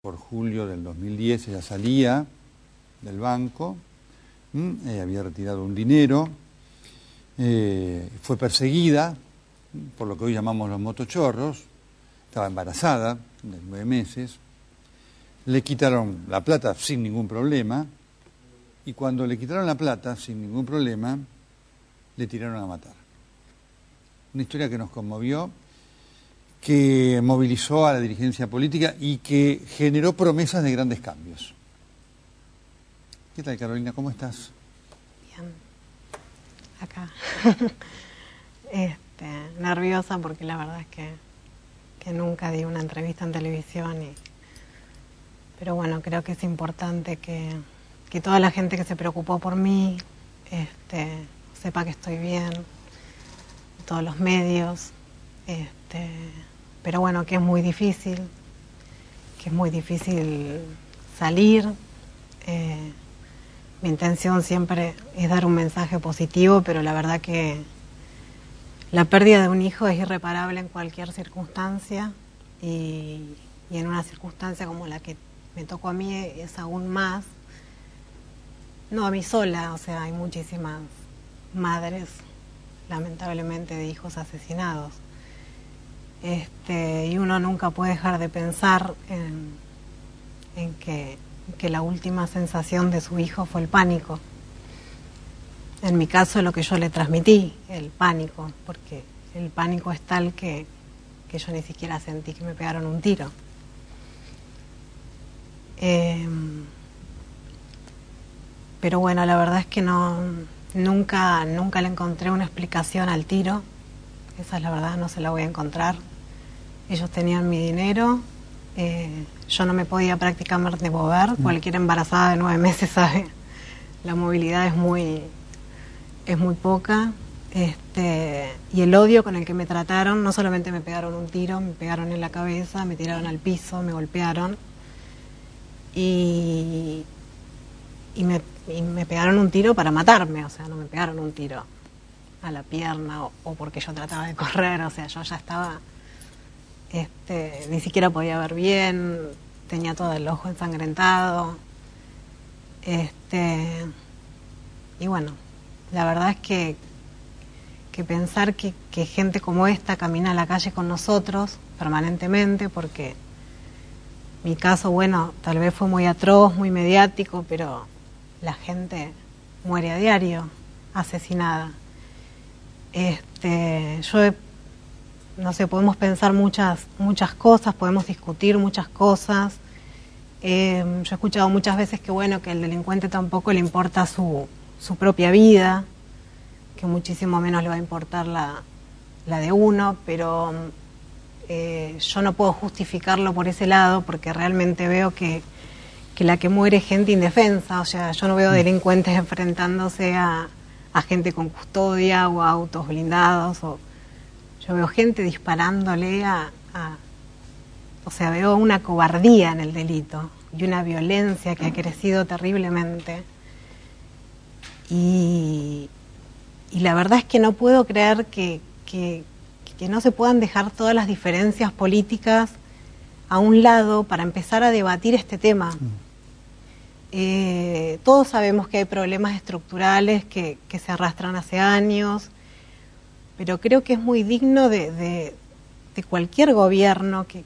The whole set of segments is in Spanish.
Por julio del 2010 ella salía del banco, había retirado un dinero, fue perseguida por lo que hoy llamamos los motochorros, estaba embarazada de 9 meses, le quitaron la plata sin ningún problema y cuando le quitaron la plata sin ningún problema, le tiraron a matar. Una historia que nos conmovió, que movilizó a la dirigencia política y que generó promesas de grandes cambios. ¿Qué tal, Carolina? ¿Cómo estás? Bien, acá. Nerviosa porque la verdad es que nunca di una entrevista en televisión. Pero bueno, creo que es importante que toda la gente que se preocupó por mí sepa que estoy bien, todos los medios. Pero bueno, que es muy difícil salir. Mi intención siempre es dar un mensaje positivo, pero la verdad que la pérdida de un hijo es irreparable en cualquier circunstancia y en una circunstancia como la que me tocó a mí es aún más. No a mí sola, o sea, hay muchísimas madres, lamentablemente, de hijos asesinados. Y uno nunca puede dejar de pensar en que la última sensación de su hijo fue el pánico. En mi caso, lo que yo le transmití, el pánico, porque el pánico es tal que yo ni siquiera sentí que me pegaron un tiro. Pero bueno, la verdad es que nunca le encontré una explicación al tiro. Esa es la verdad, no se la voy a encontrar. Ellos tenían mi dinero, yo no me podía prácticamente mover. Cualquier embarazada de 9 meses sabe, la movilidad es muy poca. Y el odio con el que me trataron, no solamente me pegaron un tiro, me pegaron en la cabeza, me tiraron al piso, me golpearon y me pegaron un tiro para matarme, o sea, no me pegaron un tiro a la pierna o porque yo trataba de correr, o sea, yo ya estaba... ni siquiera podía ver bien, tenía todo el ojo ensangrentado. Y bueno, la verdad es que pensar que gente como esta camina a la calle con nosotros permanentemente, porque mi caso, bueno, tal vez fue muy atroz, muy mediático, pero la gente muere a diario, asesinada. No sé, podemos pensar muchas cosas, podemos discutir muchas cosas. Yo he escuchado muchas veces que bueno, que al delincuente tampoco le importa su propia vida, que muchísimo menos le va a importar la de uno, pero yo no puedo justificarlo por ese lado porque realmente veo que la que muere es gente indefensa. O sea, yo no veo delincuentes enfrentándose a gente con custodia o a autos blindados. Yo veo gente disparándole o sea, veo una cobardía en el delito y una violencia que ha crecido terriblemente. Y la verdad es que no puedo creer que no se puedan dejar todas las diferencias políticas a un lado para empezar a debatir este tema. Todos sabemos que hay problemas estructurales que se arrastran hace años, pero creo que es muy digno de cualquier gobierno que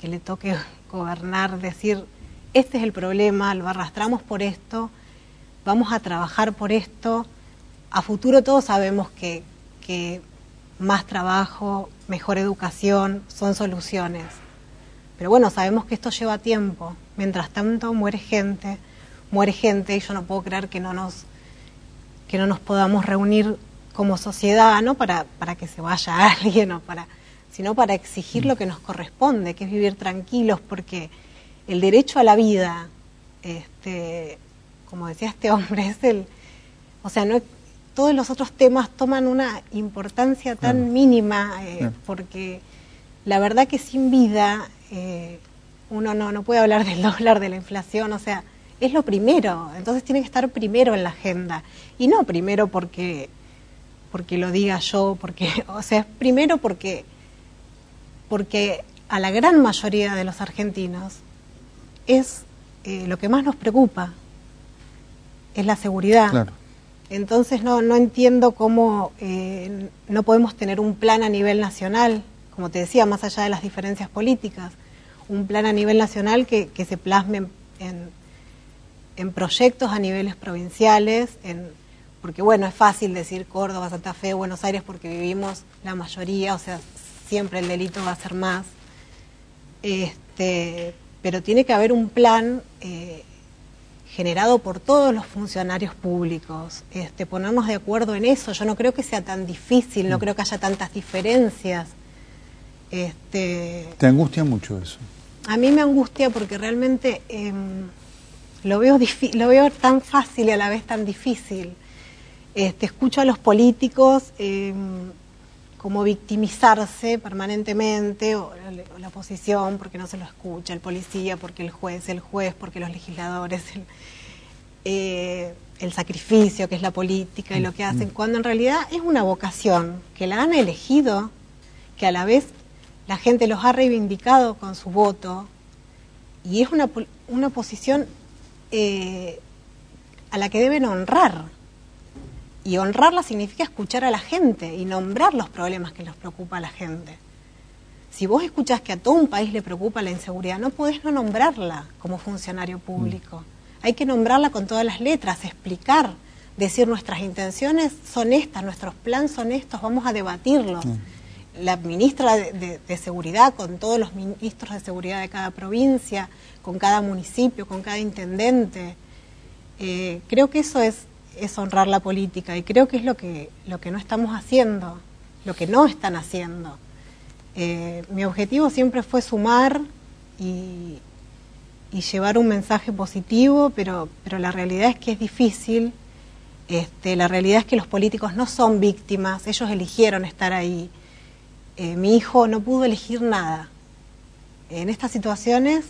le toque gobernar, decir, este es el problema, lo arrastramos por esto, vamos a trabajar por esto. A futuro todos sabemos que más trabajo, mejor educación son soluciones. Pero bueno, sabemos que esto lleva tiempo. Mientras tanto muere gente y yo no puedo creer que no nos podamos reunir como sociedad, no para que se vaya alguien sino para exigir lo que nos corresponde, que es vivir tranquilos, porque el derecho a la vida, como decía este hombre, o sea, no, todos los otros temas toman una importancia tan mínima, porque la verdad que sin vida uno no puede hablar del dólar, de la inflación, o sea, es lo primero, entonces tiene que estar primero en la agenda, y no primero porque lo diga yo, o sea, es primero porque a la gran mayoría de los argentinos es lo que más nos preocupa, es la seguridad. Claro. Entonces no entiendo cómo no podemos tener un plan a nivel nacional, como te decía, más allá de las diferencias políticas, un plan a nivel nacional que se plasme en proyectos a niveles provinciales, porque bueno, es fácil decir Córdoba, Santa Fe, Buenos Aires, porque vivimos la mayoría, o sea, siempre el delito va a ser más, pero tiene que haber un plan generado por todos los funcionarios públicos, ponernos de acuerdo en eso. Yo no creo que sea tan difícil, no creo que haya tantas diferencias. ¿Te angustia mucho eso? A mí me angustia porque realmente lo veo tan fácil y a la vez tan difícil. Escucho a los políticos como victimizarse permanentemente, o la oposición porque no se lo escucha, el policía porque el juez, porque los legisladores, el sacrificio que es la política y lo que hacen, cuando en realidad es una vocación que la han elegido, que a la vez la gente los ha reivindicado con su voto, y es una posición a la que deben honrar. Y honrarla significa escuchar a la gente y nombrar los problemas que les preocupa a la gente. Si vos escuchás que a todo un país le preocupa la inseguridad, no podés no nombrarla como funcionario público. Hay que nombrarla con todas las letras, explicar, decir nuestras intenciones son estas, nuestros planes son estos, vamos a debatirlos. La ministra de Seguridad, con todos los ministros de seguridad de cada provincia, con cada municipio, con cada intendente. Creo que eso es honrar la política, y creo que es lo que no estamos haciendo, lo que no están haciendo. Mi objetivo siempre fue sumar y llevar un mensaje positivo, pero la realidad es que es difícil. La realidad es que los políticos no son víctimas, ellos eligieron estar ahí. Mi hijo no pudo elegir nada. En estas situaciones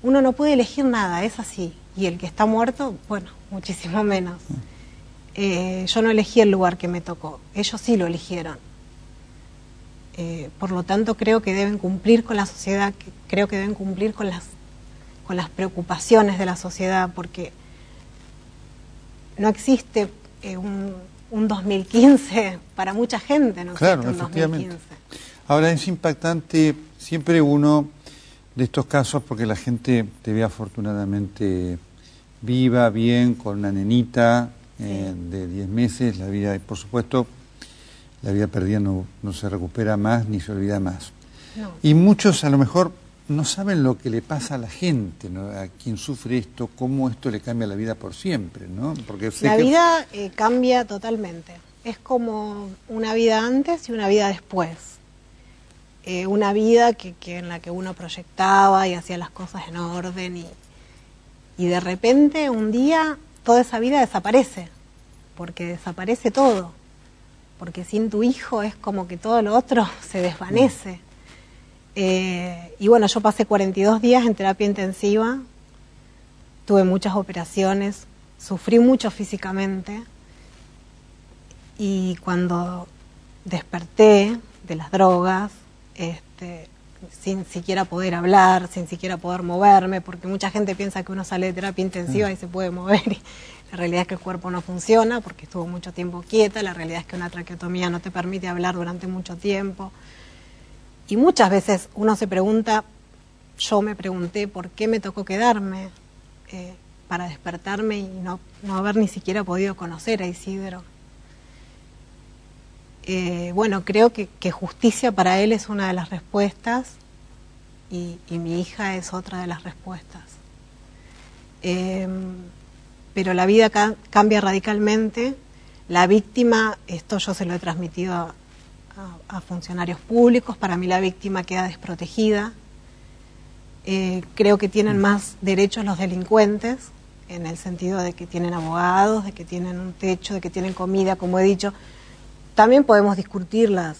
uno no puede elegir nada, es así. Y el que está muerto, bueno, muchísimo menos. Yo no elegí el lugar que me tocó, ellos sí lo eligieron. Por lo tanto, creo que deben cumplir con la sociedad, creo que deben cumplir con las preocupaciones de la sociedad, porque no existe un 2015 para mucha gente, ¿no? Claro, existe un efectivamente. 2015. Ahora, es impactante siempre uno de estos casos, porque la gente te ve afortunadamente viva, bien, con una nenita de 10 meses, la vida, por supuesto, la vida perdida no se recupera más ni se olvida más. No. Y muchos a lo mejor no saben lo que le pasa a la gente, ¿no? A quien sufre esto, cómo esto le cambia la vida por siempre, ¿no? Porque la vida cambia totalmente. Es como una vida antes y una vida después. Una vida en la que uno proyectaba y hacía las cosas en orden, y de repente un día toda esa vida desaparece, porque desaparece todo, porque sin tu hijo es como que todo lo otro se desvanece. Y bueno, yo pasé 42 días en terapia intensiva, tuve muchas operaciones, sufrí mucho físicamente, y cuando desperté de las drogas, sin siquiera poder hablar, sin siquiera poder moverme, porque mucha gente piensa que uno sale de terapia intensiva y se puede mover, y la realidad es que el cuerpo no funciona porque estuvo mucho tiempo quieta, la realidad es que una traqueotomía no te permite hablar durante mucho tiempo, y muchas veces uno se pregunta, yo me pregunté por qué me tocó quedarme para despertarme y no haber ni siquiera podido conocer a Isidro. Bueno, creo que justicia para él es una de las respuestas, y mi hija es otra de las respuestas. Pero la vida cambia radicalmente. La víctima, esto yo se lo he transmitido a funcionarios públicos, para mí la víctima queda desprotegida. Creo que tienen más derechos los delincuentes, en el sentido de que tienen abogados, de que tienen un techo, de que tienen comida, como he dicho. También podemos discutir las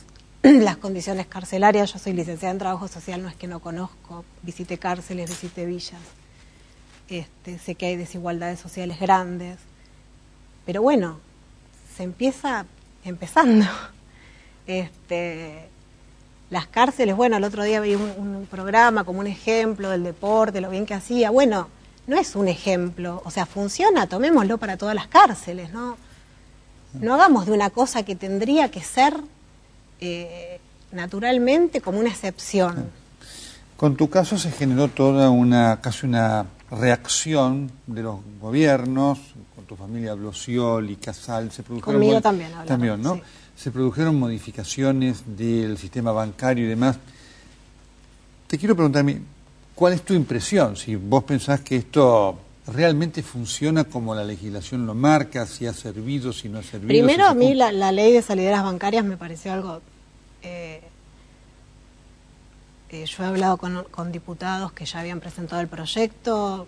condiciones carcelarias. Yo soy licenciada en Trabajo Social, no es que no conozco, visité cárceles, visité villas. Sé que hay desigualdades sociales grandes. Pero bueno, se empieza empezando. las cárceles, bueno, el otro día vi un programa como un ejemplo del deporte, lo bien que hacía. Bueno, no es un ejemplo, o sea, funciona, tomémoslo para todas las cárceles, ¿no? No hagamos de una cosa que tendría que ser naturalmente como una excepción. Con tu caso se generó toda casi una reacción de los gobiernos, con tu familia Blosioli, Casal, se produjeron... Conmigo también hablaron. También, ¿no? Sí. Se produjeron modificaciones del sistema bancario y demás. Te quiero preguntar, ¿cuál es tu impresión? Si vos pensás que esto realmente funciona como la legislación lo marca, si ha servido, si no ha servido. Primero, si a mí la ley de salideras bancarias me pareció algo... yo he hablado con diputados que ya habían presentado el proyecto,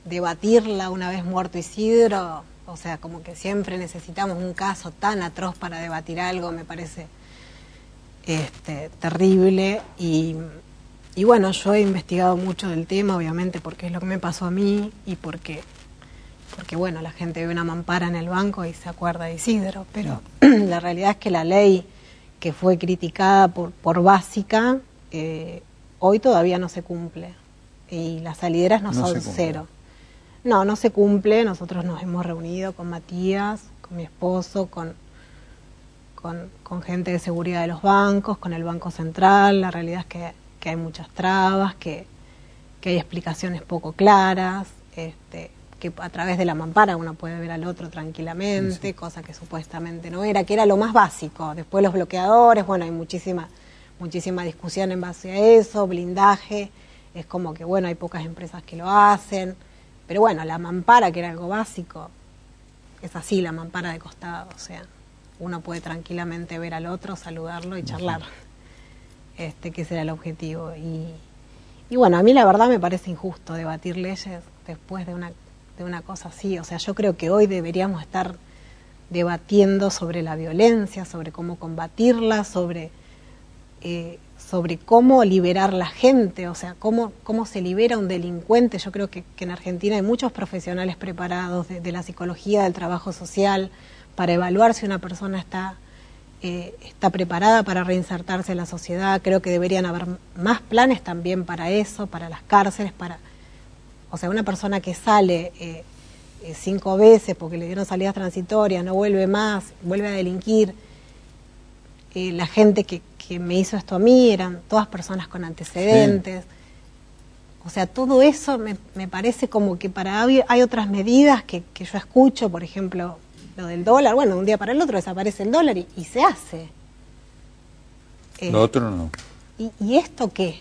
debatirla una vez muerto Isidro, o sea, como que siempre necesitamos un caso tan atroz para debatir algo, me parece terrible. Y bueno, yo he investigado mucho del tema, obviamente, porque es lo que me pasó a mí y porque bueno, la gente ve una mampara en el banco y se acuerda de Isidro, pero la realidad es que la ley que fue criticada por básica, hoy todavía no se cumple y las salideras no son cero. No se cumple. Nosotros nos hemos reunido con Matías, con mi esposo, con gente de seguridad de los bancos, con el Banco Central. La realidad es que hay muchas trabas, que hay explicaciones poco claras, que a través de la mampara uno puede ver al otro tranquilamente, sí. Cosa que supuestamente no era, que era lo más básico. Después los bloqueadores, bueno, hay muchísima discusión en base a eso, blindaje, es como que bueno, hay pocas empresas que lo hacen, pero bueno, la mampara, que era algo básico, es así, la mampara de costado, o sea, uno puede tranquilamente ver al otro, saludarlo y charlar, que ese era el objetivo. Y bueno, a mí la verdad me parece injusto debatir leyes después de una cosa así, o sea, yo creo que hoy deberíamos estar debatiendo sobre la violencia, sobre cómo combatirla, sobre cómo liberar la gente, o sea, cómo se libera un delincuente. Yo creo que en Argentina hay muchos profesionales preparados de la psicología, del trabajo social, para evaluar si una persona está preparada para reinsertarse en la sociedad. Creo que deberían haber más planes también para eso, para las cárceles, o sea, una persona que sale 5 veces porque le dieron salidas transitorias, no vuelve más, vuelve a delinquir. La gente que me hizo esto a mí eran todas personas con antecedentes. Sí. O sea, todo eso me parece como que hay otras medidas que yo escucho, por ejemplo, lo del dólar. Bueno, de un día para el otro desaparece el dólar y se hace. Lo otro no. ¿Y esto qué?